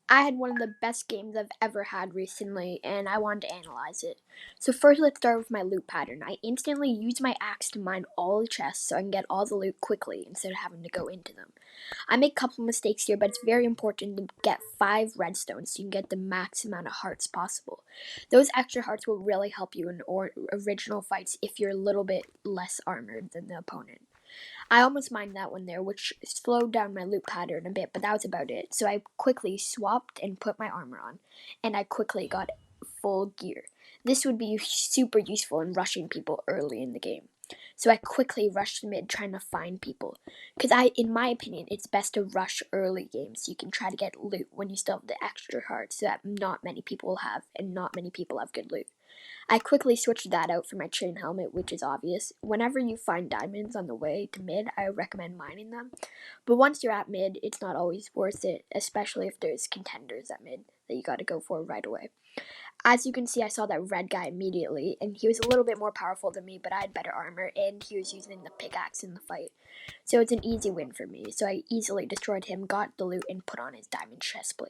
I had one of the best games I've ever had recently, and I wanted to analyze it. So first, let's start with my loot pattern. I instantly use my axe to mine all the chests so I can get all the loot quickly instead of having to go into them. I make a couple mistakes here, but it's very important to get 5 redstones so you can get the max amount of hearts possible. Those extra hearts will really help you in original fights if you're a little bit less armored than the opponent. I almost mined that one there, which slowed down my loot pattern a bit, but that was about it. So I quickly swapped and put my armor on, and I quickly got full gear. This would be super useful in rushing people early in the game. So I quickly rushed mid trying to find people. Because in my opinion, it's best to rush early games so you can try to get loot when you still have the extra hearts that not many people will have, and not many people have good loot. I quickly switched that out for my chain helmet, which is obvious. Whenever you find diamonds on the way to mid, I recommend mining them. But once you're at mid, it's not always worth it, especially if there's contenders at mid that you gotta go for right away. As you can see, I saw that red guy immediately, and he was a little bit more powerful than me, but I had better armor, and he was using the pickaxe in the fight. So it's an easy win for me. So I easily destroyed him, got the loot, and put on his diamond chestplate.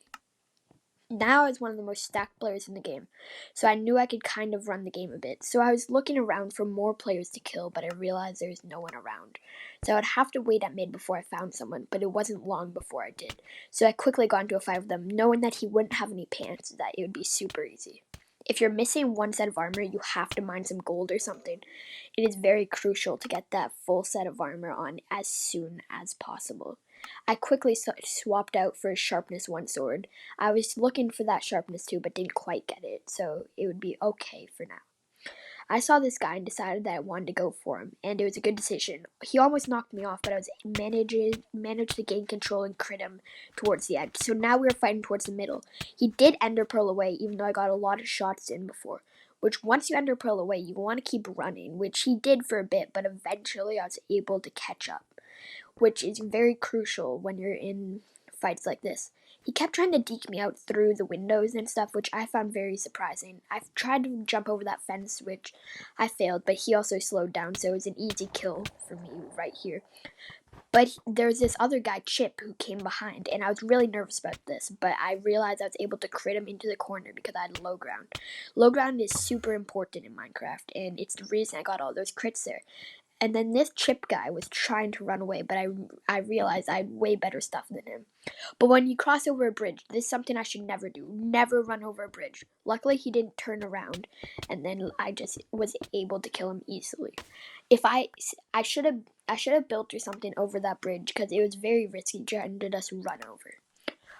Now I was one of the most stacked players in the game, so I knew I could kind of run the game a bit. So I was looking around for more players to kill, but I realized there was no one around. So I'd have to wait at mid before I found someone, but it wasn't long before I did. So I quickly got into a fight with them, knowing that he wouldn't have any pants, so that it would be super easy. If you're missing one set of armor, you have to mine some gold or something. It is very crucial to get that full set of armor on as soon as possible. I quickly swapped out for a sharpness 1 sword. I was looking for that sharpness 2, but didn't quite get it, so it would be okay for now. I saw this guy and decided that I wanted to go for him, and it was a good decision. He almost knocked me off, but I was managed to gain control and crit him towards the edge. So now we were fighting towards the middle. He did ender pearl away, even though I got a lot of shots in before. Which once you ender pearl away, you want to keep running, which he did for a bit, but eventually I was able to catch up, which is very crucial when you're in fights like this. He kept trying to deke me out through the windows and stuff, which I found very surprising. I've tried to jump over that fence, which I failed, but he also slowed down, so it was an easy kill for me right here. But there's this other guy, Chip, who came behind, and I was really nervous about this, but I realized I was able to crit him into the corner because I had low ground. Low ground is super important in Minecraft, and it's the reason I got all those crits there. And then this Chip guy was trying to run away, but I realized I had way better stuff than him. But when you cross over a bridge, this is something I should never do. Never run over a bridge. Luckily, he didn't turn around, and then I just was able to kill him easily. If I should have built or something over that bridge because it was very risky trying to just run over.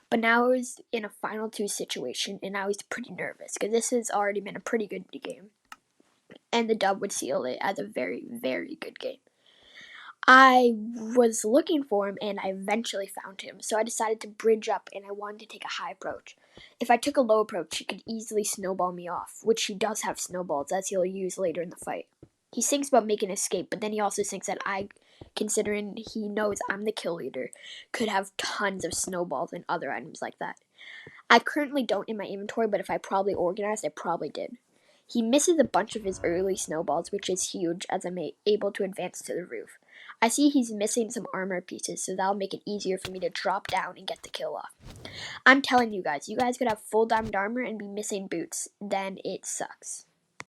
But now I was in a final 2 situation, and I was pretty nervous because this has already been a pretty good game, and the dub would seal it as a very, very good game. I was looking for him, and I eventually found him, so I decided to bridge up, and I wanted to take a high approach. If I took a low approach, he could easily snowball me off, which he does have snowballs, as he'll use later in the fight. He thinks about making an escape, but then he also thinks that I, considering he knows I'm the kill leader, could have tons of snowballs and other items like that. I currently don't in my inventory, but if I probably organized, I probably did. He misses a bunch of his early snowballs, which is huge, as I'm able to advance to the roof. I see he's missing some armor pieces, so that'll make it easier for me to drop down and get the kill off. I'm telling you guys could have full diamond armor and be missing boots. Then it sucks.